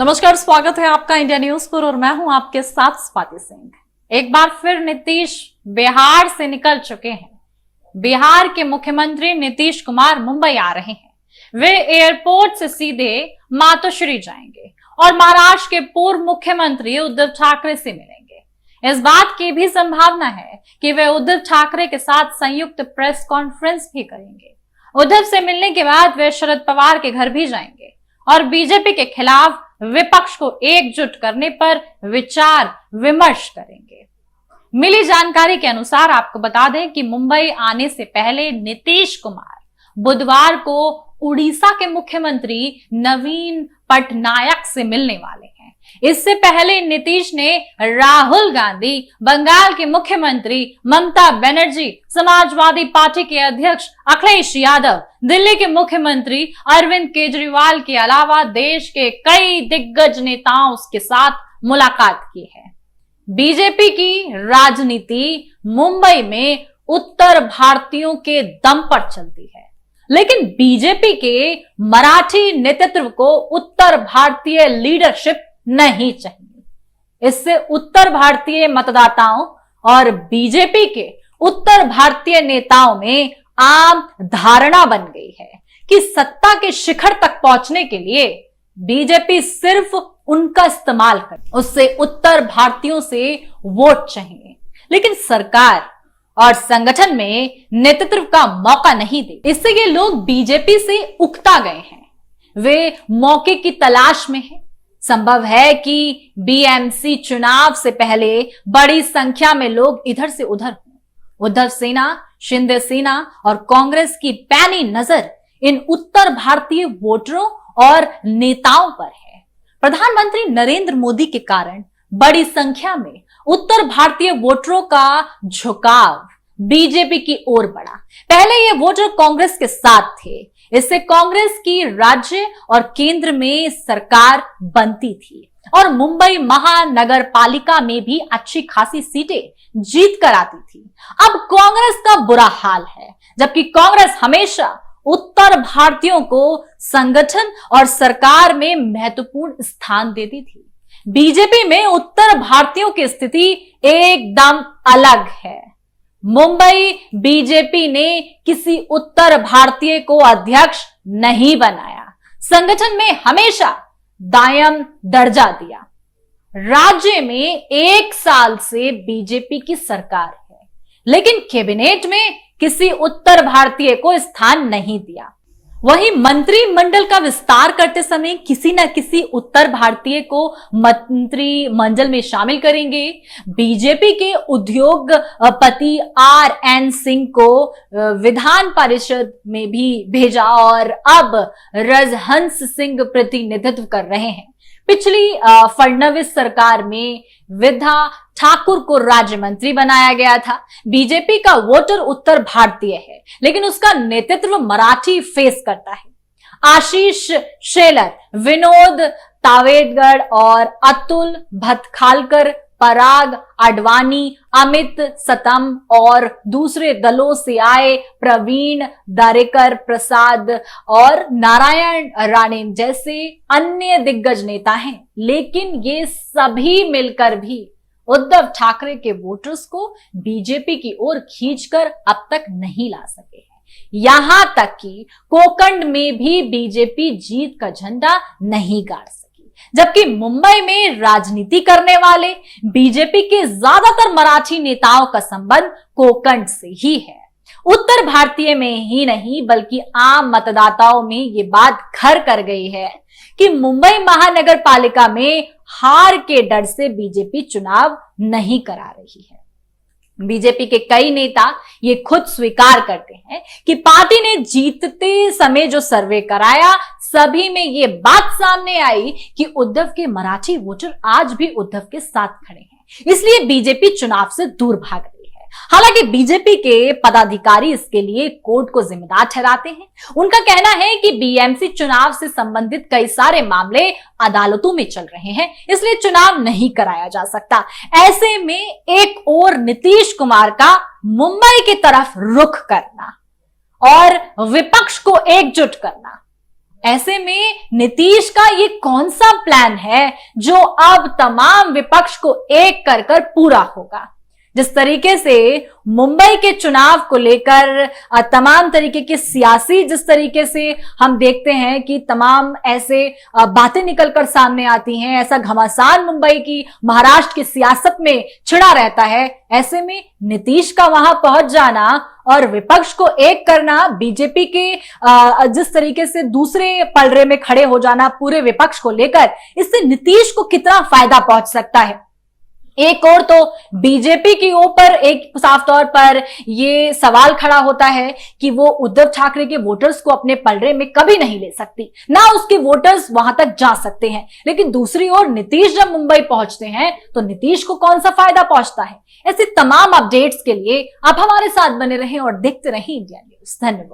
नमस्कार, स्वागत है आपका इंडिया न्यूज पर और मैं हूं आपके साथ स्वाति सिंह। एक बार फिर नीतीश बिहार से निकल चुके हैं। बिहार के मुख्यमंत्री नीतीश कुमार मुंबई आ रहे हैं। वे एयरपोर्ट से सीधे मातोश्री जाएंगे और महाराष्ट्र के पूर्व मुख्यमंत्री उद्धव ठाकरे से मिलेंगे। इस बात की भी संभावना है कि वे उद्धव ठाकरे के साथ संयुक्त प्रेस कॉन्फ्रेंस भी करेंगे। उद्धव से मिलने के बाद वे शरद पवार के घर भी जाएंगे और बीजेपी के खिलाफ विपक्ष को एकजुट करने पर विचार विमर्श करेंगे। मिली जानकारी के अनुसार आपको बता दें कि मुंबई आने से पहले नीतीश कुमार बुधवार को उड़ीसा के मुख्यमंत्री नवीन पटनायक से मिलने वाले हैं। इससे पहले नीतीश ने राहुल गांधी, बंगाल के मुख्यमंत्री ममता बनर्जी, समाजवादी पार्टी के अध्यक्ष अखिलेश यादव, दिल्ली के मुख्यमंत्री अरविंद केजरीवाल के अलावा देश के कई दिग्गज नेताओं के साथ मुलाकात की है। बीजेपी की राजनीति मुंबई में उत्तर भारतीयों के दम पर चलती है, लेकिन बीजेपी के मराठी नेतृत्व को उत्तर भारतीय लीडरशिप नहीं चाहिए। इससे उत्तर भारतीय मतदाताओं और बीजेपी के उत्तर भारतीय नेताओं में आम धारणा बन गई है कि सत्ता के शिखर तक पहुंचने के लिए बीजेपी सिर्फ उनका इस्तेमाल करे, उससे उत्तर भारतीयों से वोट चाहिए, लेकिन सरकार और संगठन में नेतृत्व का मौका नहीं दे। इससे ये लोग बीजेपी से उकता गए हैं। वे मौके की तलाश में हैं। संभव है कि बीएमसी चुनाव से पहले बड़ी संख्या में लोग इधर से उधर हों। उद्धव सेना, शिंदे सेना और कांग्रेस की पैनी नजर इन उत्तर भारतीय वोटरों और नेताओं पर है। प्रधानमंत्री नरेंद्र मोदी के कारण बड़ी संख्या में उत्तर भारतीय वोटरों का झुकाव बीजेपी की ओर बढ़ा। पहले ये वोटर कांग्रेस के साथ थे। इससे कांग्रेस की राज्य और केंद्र में सरकार बनती थी और मुंबई महानगर पालिका में भी अच्छी खासी सीटें जीत कर आती थी। अब कांग्रेस का बुरा हाल है, जबकि कांग्रेस हमेशा उत्तर भारतीयों को संगठन और सरकार में महत्वपूर्ण स्थान देती थी। बीजेपी में उत्तर भारतीयों की स्थिति एकदम अलग है। मुंबई बीजेपी ने किसी उत्तर भारतीय को अध्यक्ष नहीं बनाया, संगठन में हमेशा दायम दर्जा दिया। राज्य में 1 साल से बीजेपी की सरकार है, लेकिन कैबिनेट में किसी उत्तर भारतीय को स्थान नहीं दिया। वहीं मंत्रिमंडल का विस्तार करते समय किसी न किसी उत्तर भारतीय को मंत्रिमंडल में शामिल करेंगे। बीजेपी के उद्योगपति RN सिंह को विधान परिषद में भी भेजा और अब राजहंस सिंह प्रतिनिधित्व कर रहे हैं। पिछली फडणवीस सरकार में विद्या ठाकुर को राज्य मंत्री बनाया गया था। बीजेपी का वोटर उत्तर भारतीय है, लेकिन उसका नेतृत्व मराठी फेस करता है। आशीष शेलर, विनोद तावेडकर और अतुल भतखालकर, पराग आडवाणी, अमित सतम और दूसरे दलों से आए प्रवीण दारेकर प्रसाद और नारायण राणे जैसे अन्य दिग्गज नेता हैं, लेकिन ये सभी मिलकर भी उद्धव ठाकरे के वोटर्स को बीजेपी की ओर खींचकर अब तक नहीं ला सके हैं। यहां तक कि कोकण में भी बीजेपी जीत का झंडा नहीं गाड़ सकी, जबकि मुंबई में राजनीति करने वाले बीजेपी के ज्यादातर मराठी नेताओं का संबंध कोकण से ही है। उत्तर भारतीय में ही नहीं बल्कि आम मतदाताओं में ये बात घर कर गई है कि मुंबई महानगर पालिका में हार के डर से बीजेपी चुनाव नहीं करा रही है। बीजेपी के कई नेता ये खुद स्वीकार करते हैं कि पार्टी ने जीतते समय जो सर्वे कराया, सभी में ये बात सामने आई कि उद्धव के मराठी वोटर आज भी उद्धव के साथ खड़े हैं, इसलिए बीजेपी चुनाव से दूर भाग रही है। हालांकि बीजेपी के पदाधिकारी इसके लिए कोर्ट को जिम्मेदार ठहराते हैं। उनका कहना है कि बीएमसी चुनाव से संबंधित कई सारे मामले अदालतों में चल रहे हैं, इसलिए चुनाव नहीं कराया जा सकता। ऐसे में एक और नीतीश कुमार का मुंबई की तरफ रुख करना और विपक्ष को एकजुट करना ऐसे में नीतीश का ये कौन सा प्लान है जो अब तमाम विपक्ष को एक कर कर पूरा होगा? जिस तरीके से मुंबई के चुनाव को लेकर तमाम तरीके के सियासी, जिस तरीके से हम देखते हैं कि तमाम ऐसे बातें निकलकर सामने आती हैं, ऐसा घमासान मुंबई की, महाराष्ट्र की सियासत में छिड़ा रहता है, ऐसे में नीतीश का वहां पहुंच जाना और विपक्ष को एक करना, बीजेपी के जिस तरीके से दूसरे पलड़े में खड़े हो जाना पूरे विपक्ष को लेकर, इससे नीतीश को कितना फायदा पहुंच सकता है? एक और तो बीजेपी के ऊपर एक साफ तौर पर ये सवाल खड़ा होता है कि वो उद्धव ठाकरे के वोटर्स को अपने पलड़े में कभी नहीं ले सकती, ना उसके वोटर्स वहां तक जा सकते हैं। लेकिन दूसरी ओर नीतीश जब मुंबई पहुंचते हैं तो नीतीश को कौन सा फायदा पहुंचता है? ऐसे तमाम अपडेट्स के लिए आप हमारे साथ बने रहें और देखते रहें इंडिया न्यूज। धन्यवाद।